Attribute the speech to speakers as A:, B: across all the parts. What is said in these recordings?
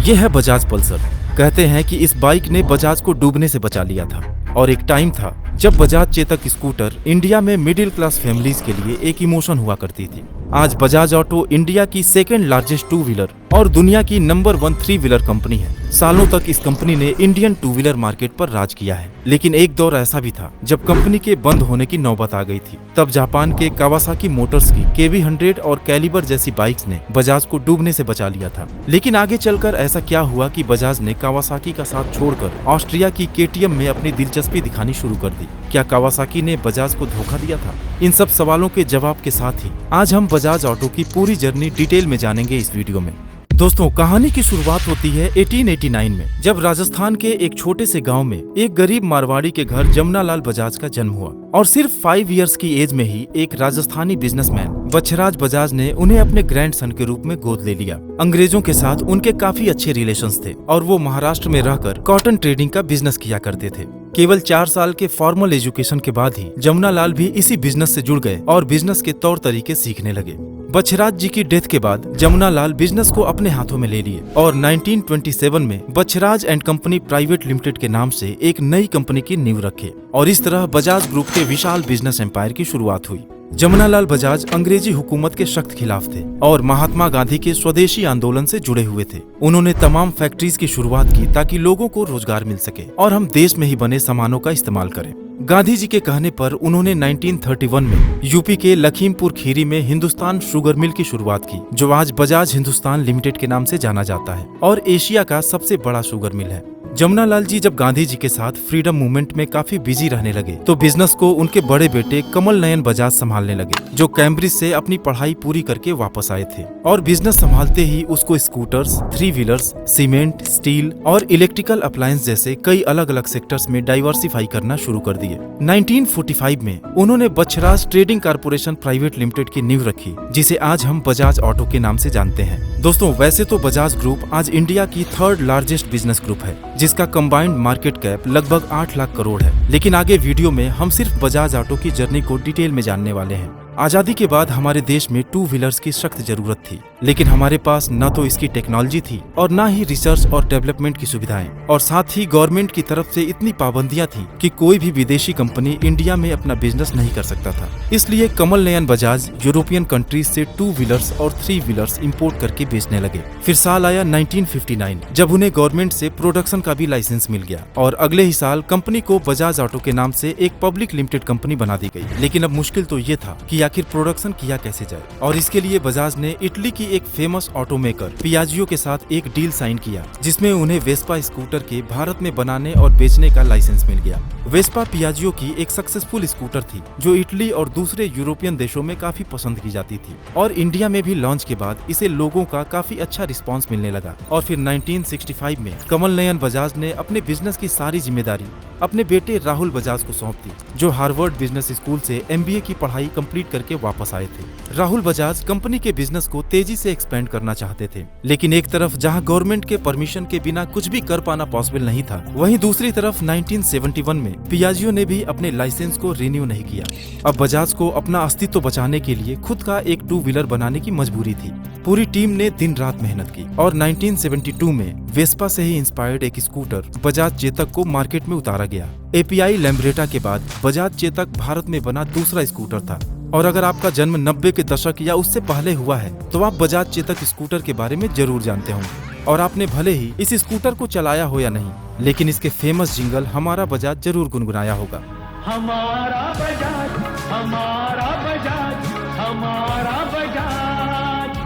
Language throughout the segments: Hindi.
A: ये है बजाज पल्सर। कहते हैं कि इस बाइक ने बजाज को डूबने से बचा लिया था। और एक टाइम था जब बजाज चेतक स्कूटर इंडिया में मिडिल क्लास फैमिलीज के लिए एक इमोशन हुआ करती थी। आज बजाज ऑटो इंडिया की सेकंड लार्जेस्ट टू व्हीलर और दुनिया की नंबर 1 थ्री व्हीलर कंपनी है। सालों तक इस कंपनी ने इंडियन टू व्हीलर मार्केट पर राज किया है, लेकिन एक दौर ऐसा भी था जब कंपनी के बंद होने की नौबत आ गई थी। तब जापान के कावासाकी मोटर्स की KB100 और कैलिबर जैसी बाइक्स ने बजाज को डूबने से बचा लिया था। लेकिन आगे चलकर ऐसा क्या हुआ कि बजाज ने कावासाकी का साथ छोड़कर ऑस्ट्रिया की KTM में अपनी दिलचस्पी दिखानी शुरू कर दी। क्या कावासाकी ने बजाज को धोखा दिया था? इन सब सवालों के जवाब के साथ ही आज हम बजाज ऑटो की पूरी जर्नी डिटेल में जानेंगे इस वीडियो में। दोस्तों, कहानी की शुरुआत होती है 1889 में, जब राजस्थान के एक छोटे से गांव में एक गरीब मारवाड़ी के घर जमुनालाल बजाज का जन्म हुआ। और सिर्फ 5 इयर्स की एज में ही एक राजस्थानी बिजनेसमैन बच्छराज बजाज ने उन्हें अपने ग्रैंडसन के रूप में गोद ले लिया। अंग्रेजों के साथ उनके काफी अच्छे रिलेशंस थे और वो महाराष्ट्र में रहकर कॉटन ट्रेडिंग का बिजनेस किया करते थे। केवल 4 साल के फॉर्मल एजुकेशन के बाद ही जमुनालाल भी इसी बिजनेस से जुड़ गए और बिजनेस के तौर तरीके सीखने लगे। बच्छराज जी की डेथ के बाद जमुनालाल बिजनेस को अपने हाथों में ले लिए और 1927 में Bachhraj and company private limited के नाम से एक नई कंपनी की नींव रखे और इस तरह बजाज ग्रुप के विशाल बिजनेस एम्पायर की शुरुआत हुई। जमुनालाल बजाज अंग्रेजी हुकूमत के सख्त खिलाफ थे और महात्मा गांधी के स्वदेशी आंदोलन से जुड़े हुए थे। उन्होंने तमाम फैक्ट्रीज की शुरुआत की ताकि लोगों को रोजगार मिल सके और हम देश में ही बने सामानों का इस्तेमाल करें। गांधी जी के कहने पर उन्होंने 1931 में यूपी के लखीमपुर खीरी में हिंदुस्तान शुगर मिल की शुरुआत की, जो आज बजाज हिंदुस्तान लिमिटेड के नाम से जाना जाता है और एशिया का सबसे बड़ा शुगर मिल है। जमुनालाल जी जब गांधी जी के साथ फ्रीडम मूवमेंट में काफी बिजी रहने लगे तो बिजनेस को उनके बड़े बेटे कमल नयन बजाज संभालने लगे, जो कैम्ब्रिज से अपनी पढ़ाई पूरी करके वापस आए थे। और बिजनेस संभालते ही उसको scooters, three wheelers, cement, steel और इलेक्ट्रिकल अप्लायंस जैसे कई अलग अलग सेक्टर्स में डाइवर्सिफाई करना शुरू कर दिए। 1945 में उन्होंने Bachhraj trading corporation private limited की नींव रखी, जिसे आज हम बजाज ऑटो के नाम से जानते हैं। दोस्तों, वैसे तो बजाज ग्रुप आज इंडिया की 3rd लार्जेस्ट बिजनेस ग्रुप है, जिसका कंबाइंड मार्केट कैप लगभग 8 लाख करोड़ है। लेकिन आगे वीडियो में हम सिर्फ बजाज ऑटो की जर्नी को डिटेल में जानने वाले हैं। आजादी के बाद हमारे देश में टू व्हीलर्स की सख्त जरूरत थी, लेकिन हमारे पास न तो इसकी टेक्नोलॉजी थी और न ही रिसर्च और डेवलपमेंट की सुविधाएं, और साथ ही गवर्नमेंट की तरफ से इतनी पाबंदियां थी कि कोई भी विदेशी कंपनी इंडिया में अपना बिजनेस नहीं कर सकता था। इसलिए कमल नयन बजाज यूरोपियन कंट्रीज से टू व्हीलर्स और थ्री व्हीलर्स इंपोर्ट करके बेचने लगे। फिर साल आया 1959, जब उन्हें गवर्नमेंट से प्रोडक्शन का भी लाइसेंस मिल गया और अगले ही साल कंपनी को बजाज ऑटो के नाम से एक पब्लिक लिमिटेड कंपनी बना दी गई। लेकिन अब मुश्किल तो ये था कि आखिर प्रोडक्शन किया कैसे जाए, और इसके लिए बजाज ने इटली की एक फेमस ऑटोमेकर पियाजियो के साथ एक डील साइन किया, जिसमें उन्हें वेस्पा स्कूटर के भारत में बनाने और बेचने का लाइसेंस मिल गया। वेस्पा पियाजियो की एक सक्सेसफुल स्कूटर थी जो इटली और दूसरे यूरोपियन देशों में काफी पसंद की जाती थी, और इंडिया में भी लॉन्च के बाद इसे लोगों का काफी अच्छा रिस्पांस मिलने लगा। और फिर 1965 में कमल नयन बजाज ने अपने बिजनेस की सारी जिम्मेदारी अपने बेटे राहुल बजाज को सौंप दी, जो हार्वर्ड बिजनेस स्कूल से MBA की पढ़ाई कंप्लीट करके वापस आए थे। राहुल बजाज कंपनी के बिजनेस को तेजी से एक्सपेंड करना चाहते थे, लेकिन एक तरफ जहां गवर्नमेंट के परमिशन के बिना कुछ भी कर पाना पॉसिबल नहीं था, वहीं दूसरी तरफ 1971 में पियाजियो ने भी अपने लाइसेंस को रिन्यू नहीं किया। अब बजाज को अपना अस्तित्व बचाने के लिए खुद का एक टू व्हीलर बनाने की मजबूरी थी। पूरी टीम ने दिन रात मेहनत की और 1972 में वेस्पा से ही इंस्पायर्ड एक स्कूटर बजाज चेतक को मार्केट में उतारा गया। API लैम्ब्रेटा के बाद बजाज चेतक भारत में बना दूसरा स्कूटर था। और अगर आपका जन्म 90 के दशक या उससे पहले हुआ है तो आप बजाज चेतक स्कूटर के बारे में जरूर जानते होंगे, और आपने भले ही इस स्कूटर को चलाया हो या नहीं, लेकिन इसके फेमस जिंगल हमारा बजाज जरूर गुनगुनाया होगा।
B: हमारा बजाज, हमारा बजाज, हमारा बजाज।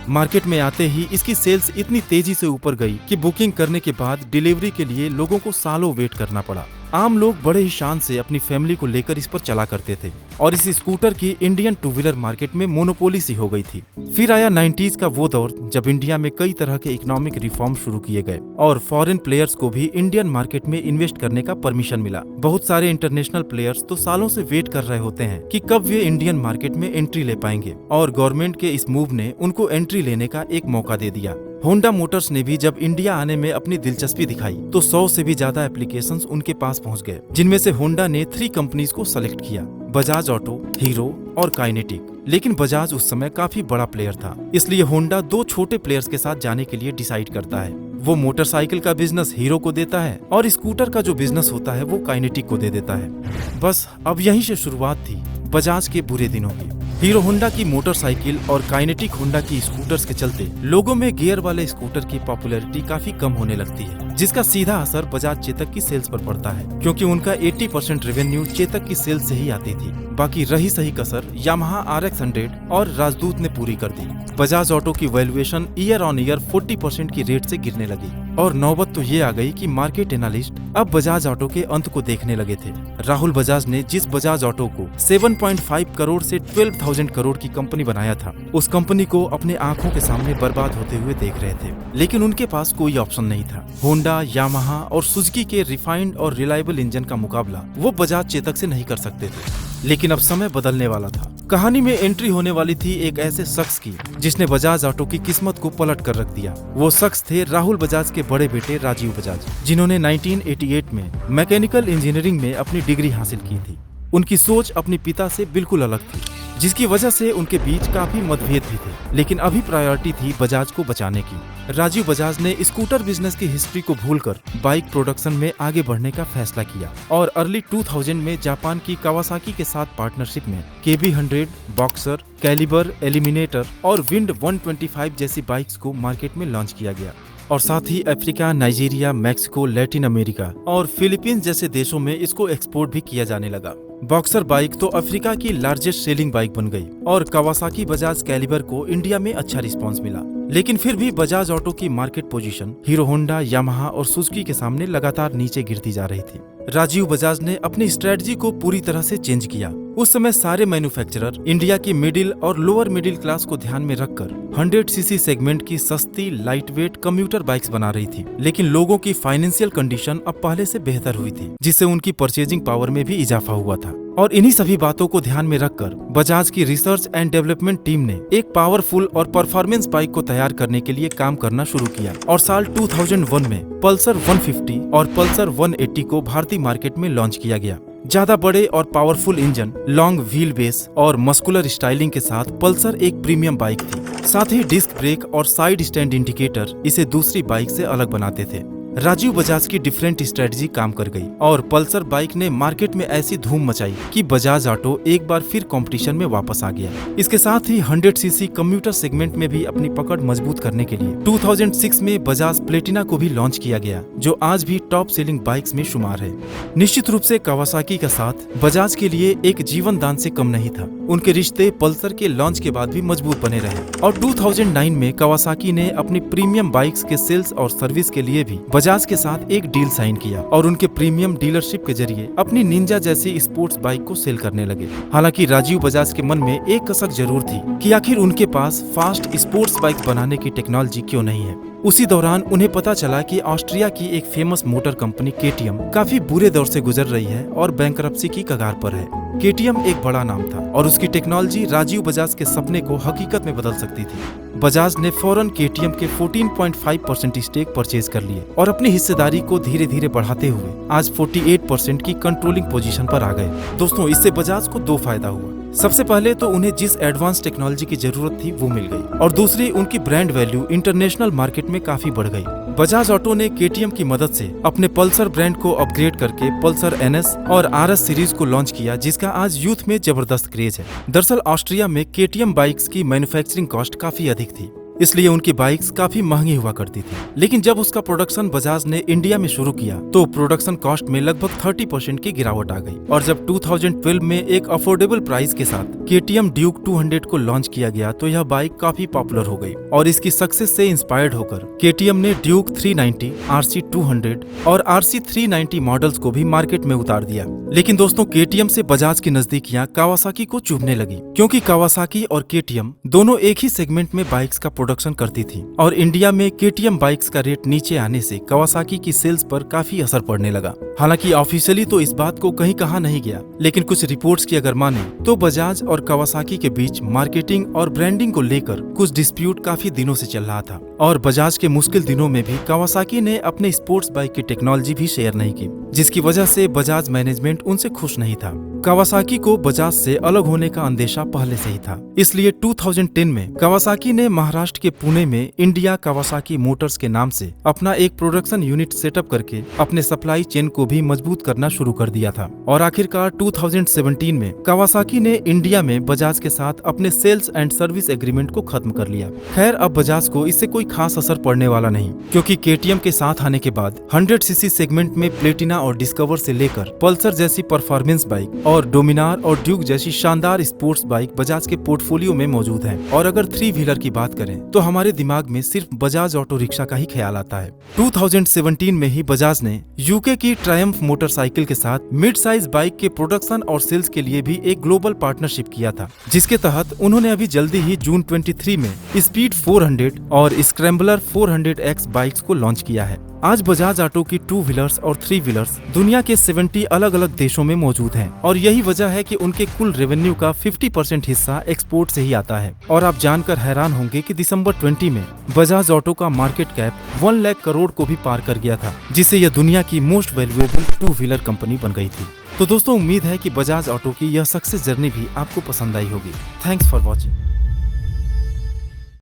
A: मार्केट में आते ही इसकी सेल्स इतनी तेजी से ऊपर गई कि बुकिंग करने के बाद डिलीवरी के लिए लोगों को सालों वेट करना पड़ा। आम लोग बड़े ही शान से अपनी फैमिली को लेकर इस पर चला करते थे और इस स्कूटर की इंडियन टू व्हीलर मार्केट में मोनोपोली सी हो गई थी। फिर आया 90s का वो दौर जब इंडिया में कई तरह के इकोनॉमिक रिफॉर्म शुरू किए गए और फॉरेन प्लेयर्स को भी इंडियन मार्केट में इन्वेस्ट करने का परमिशन मिला। बहुत सारे इंटरनेशनल प्लेयर्स तो सालों से वेट कर रहे होते हैं कि कब वे इंडियन मार्केट में एंट्री ले पाएंगे, और गवर्नमेंट के इस मूव ने उनको एंट्री लेने का एक मौका दे दिया। होंडा मोटर्स ने भी जब इंडिया आने में अपनी दिलचस्पी दिखाई तो 100 से भी ज्यादा एप्लीकेशंस उनके पास पहुंच गए, जिनमें से होंडा ने 3 कंपनीज को सेलेक्ट किया, बजाज ऑटो, हीरो और काइनेटिक। लेकिन बजाज उस समय काफी बड़ा प्लेयर था, इसलिए होंडा 2 छोटे प्लेयर्स के साथ जाने के लिए डिसाइड करता है। वो मोटरसाइकिल का बिजनेस हीरो को देता है और स्कूटर का जो बिजनेस होता है वो काइनेटिक को दे देता है। बस अब यहीं से शुरुआत थी बजाज के बुरे दिनों की। हीरो होंडा की मोटरसाइकिल और काइनेटिक होंडा की स्कूटर्स के चलते लोगों में गियर वाले स्कूटर की पॉपुलैरिटी काफी कम होने लगती है, जिसका सीधा असर बजाज चेतक की सेल्स पर पड़ता है, क्योंकि उनका 80% रेवेन्यू चेतक की सेल्स से ही आती थी। बाकी रही सही कसर यामाहा RX 100 और राजदूत ने पूरी कर दी। बजाज ऑटो की वैल्यूएशन ईयर ऑन ईयर 40% की रेट से गिरने लगी और नौबत तो ये आ गई कि मार्केट एनालिस्ट अब बजाज ऑटो के अंत को देखने लगे थे। राहुल बजाज ने जिस बजाज ऑटो को 7.5 करोड़ से 12,000 करोड़ की कंपनी बनाया था, उस कंपनी को अपने आंखों के सामने बर्बाद होते हुए देख रहे थे, लेकिन उनके पास कोई ऑप्शन नहीं था। होंडा, यामाहा और सुजुकी के रिफाइंड और रिलायबल इंजन का मुकाबला वो बजाज चेतक से नहीं कर सकते थे। लेकिन अब समय बदलने वाला था। कहानी में एंट्री होने वाली थी एक ऐसे शख्स की जिसने बजाज ऑटो की किस्मत को पलट कर रख दिया। वो शख्स थे राहुल बजाज के बड़े बेटे राजीव बजाज, जिन्होंने 1988 में मैकेनिकल इंजीनियरिंग में अपनी डिग्री हासिल की थी। उनकी सोच अपने पिता से बिल्कुल अलग थी, जिसकी वजह से उनके बीच काफी मतभेद भी थे, लेकिन अभी प्रायोरिटी थी बजाज को बचाने की। राजीव बजाज ने स्कूटर बिजनेस की हिस्ट्री को भूलकर बाइक प्रोडक्शन में आगे बढ़ने का फैसला किया और अर्ली 2000 में जापान की कावासाकी के साथ पार्टनरशिप में KB100, बॉक्सर, कैलिबर, एलिमिनेटर और विंड 125 जैसी बाइक्स को मार्केट में लॉन्च किया गया और साथ ही Africa, Nigeria, Mexico, Latin America और फिलीपींस जैसे देशों में इसको एक्सपोर्ट भी किया जाने लगा। बॉक्सर बाइक तो अफ्रीका की लार्जेस्ट सेलिंग बाइक बन गई और कावासाकी बजाज कैलिबर को इंडिया में अच्छा रिस्पांस मिला। लेकिन फिर भी बजाज ऑटो की market position Hero Honda, Yamaha और सुजुकी के सामने लगातार नीचे गिरती जा रही थी। राजीव बजाज ने अपनी स्ट्रेटजी को पूरी तरह से चेंज किया। उस समय सारे मैन्युफैक्चरर इंडिया की मिडिल और लोअर मिडिल क्लास को ध्यान में रखकर 100cc सेगमेंट की सस्ती लाइट वेट कम्यूटर बाइक्स बना रही थी, लेकिन लोगों की फाइनेंशियल कंडीशन अब पहले से बेहतर हुई थी, जिससे उनकी परचेजिंग पावर में भी इजाफा हुआ था। और इन्हीं सभी बातों को ध्यान में रखकर बजाज की रिसर्च एंड डेवलपमेंट टीम ने एक पावरफुल और परफॉर्मेंस बाइक को तैयार करने के लिए काम करना शुरू किया और साल 2001 में पल्सर 150 और पल्सर 180 को भारतीय मार्केट में लॉन्च किया गया। ज्यादा बड़े और powerful engine, long wheel base और मस्कुलर स्टाइलिंग के साथ पल्सर एक प्रीमियम बाइक थी। साथ ही डिस्क ब्रेक और साइड स्टैंड इंडिकेटर इसे दूसरी बाइक से अलग बनाते थे। राजीव बजाज की डिफरेंट स्ट्रेटजी काम कर गई और पल्सर बाइक ने मार्केट में ऐसी धूम मचाई कि बजाज ऑटो एक बार फिर कंपटीशन में वापस आ गया। इसके साथ ही 100cc कम्यूटर सेगमेंट में भी अपनी पकड़ मजबूत करने के लिए 2006 में बजाज प्लेटिना को भी लॉन्च किया गया, जो आज भी टॉप सेलिंग बाइक्स में शुमार है। निश्चित रूप से कावासाकी का साथ बजाज के लिए एक जीवन दान से कम नहीं था। उनके रिश्ते पल्सर के लॉन्च के बाद भी मजबूत बने रहे और 2009 में कावासाकी ने अपनी प्रीमियम बाइक्स के सेल्स और सर्विस के लिए भी बजाज के साथ एक डील साइन किया और उनके प्रीमियम डीलरशिप के जरिए अपनी निंजा जैसी स्पोर्ट्स बाइक को सेल करने लगे। हालांकि राजीव बजाज के मन में एक कसक जरूर थी कि आखिर उनके पास फास्ट स्पोर्ट्स बाइक बनाने की टेक्नोलॉजी क्यों नहीं है। उसी दौरान उन्हें पता चला कि ऑस्ट्रिया की एक फेमस मोटर कंपनी KTM काफी बुरे दौर से गुजर रही है और बैंकरप्सी की कगार पर है। KTM एक बड़ा नाम था और उसकी टेक्नोलॉजी राजीव बजाज के सपने को हकीकत में बदल सकती थी। बजाज ने फौरन KTM के 14.5% स्टेक परचेज कर लिए और अपनी हिस्सेदारी को धीरे धीरे बढ़ाते हुए आज 48% की कंट्रोलिंग पोजीशन पर आ गए। दोस्तों, इससे बजाज को दो फायदा हुआ। सबसे पहले तो उन्हें जिस एडवांस टेक्नोलॉजी की जरूरत थी वो मिल गई और दूसरी, उनकी ब्रांड वैल्यू इंटरनेशनल मार्केट में काफी बढ़ गई। बजाज ऑटो ने KTM की मदद से अपने पल्सर ब्रांड को अपग्रेड करके पल्सर NS और RS सीरीज को लॉन्च किया, जिसका आज यूथ में जबरदस्त क्रेज है। दरअसल ऑस्ट्रिया में KTM बाइक्स की मैन्युफैक्चरिंग कॉस्ट काफी अधिक थी, इसलिए उनकी बाइक्स काफी महंगी हुआ करती थी। लेकिन जब उसका प्रोडक्शन बजाज ने इंडिया में शुरू किया तो प्रोडक्शन कॉस्ट में लगभग 30% की गिरावट आ गई और जब 2012 में एक अफोर्डेबल प्राइस के साथ KTM ड्यूक 200 को लॉन्च किया गया तो यह बाइक काफी पॉपुलर हो गई और इसकी सक्सेस से इंस्पायर्ड होकर KTM ने ड्यूक 390, RC 200 और RC 390 मॉडल्स को भी मार्केट में उतार दिया। लेकिन दोस्तों, KTM से बजाज की नजदीकियां कावासाकी को चुभने लगी, क्योंकि कावासाकी और KTM दोनों एक ही सेगमेंट में बाइक्स का प्रोडक्शन करती थी और इंडिया में KTM बाइक्स का रेट नीचे आने से कावासाकी की सेल्स पर काफी असर पड़ने लगा। हालांकि ऑफिशियली तो इस बात को कहीं कहा नहीं गया, लेकिन कुछ रिपोर्ट्स की अगर माने तो बजाज और कावासाकी के बीच मार्केटिंग और ब्रांडिंग को लेकर कुछ डिस्प्यूट काफी दिनों से चल रहा था और बजाज के मुश्किल दिनों में भी कावासाकी ने अपने स्पोर्ट्स बाइक की टेक्नोलॉजी भी शेयर नहीं की, जिसकी वजह से बजाज मैनेजमेंट उनसे खुश नहीं था। कावासाकी को बजाज से अलग होने का अंदेशा पहले से ही था, इसलिए 2010 में कावासाकी ने महाराष्ट्र के पुणे में इंडिया कावासाकी मोटर्स के नाम से अपना एक प्रोडक्शन यूनिट सेटअप करके अपने सप्लाई चेन को भी मजबूत करना शुरू कर दिया था। और आखिरकार 2017 में कावासाकी ने इंडिया में बजाज के साथ अपने सेल्स एंड सर्विस एग्रीमेंट को खत्म कर लिया। खैर, अब बजाज को इससे कोई खास असर पड़ने वाला नहीं, क्योंकि केटीएम के साथ आने के बाद 100 सीसी सेगमेंट में प्लेटिना और डिस्कवर से लेकर पल्सर जैसी परफॉर्मेंस बाइक और डोमिनार और ड्यूक जैसी शानदार स्पोर्ट्स बाइक बजाज के पोर्टफोलियो में मौजूद हैं। और अगर 3 व्हीलर की बात करें तो हमारे दिमाग में सिर्फ बजाज ऑटो रिक्शा का ही ख्याल आता है। 2017 में ही बजाज ने यूके की ट्रायम्फ मोटरसाइकिल के साथ मिड साइज बाइक के प्रोडक्शन और सेल्स के लिए भी एक ग्लोबल पार्टनरशिप किया था, जिसके तहत उन्होंने अभी जल्दी ही जून 23 में स्पीड 400 और स्क्रैम्बलर 400X बाइक्स को लॉन्च किया है। आज बजाज ऑटो की 2 व्हीलर्स और 3 व्हीलर्स दुनिया के 70 अलग अलग देशों में मौजूद हैं, और यही वजह है कि उनके कुल रेवेन्यू का 50% हिस्सा एक्सपोर्ट से ही आता है। और आप जानकर हैरान होंगे कि दिसंबर 20 में बजाज ऑटो का मार्केट कैप 1 लाख करोड़ को भी पार कर गया था, जिससे यह दुनिया की मोस्ट वैल्यूएबल 2 व्हीलर कंपनी बन गई थी। तो दोस्तों, उम्मीद है कि बजाज ऑटो की यह सक्सेस जर्नी भी आपको पसंद आई होगी। Thanks for watching.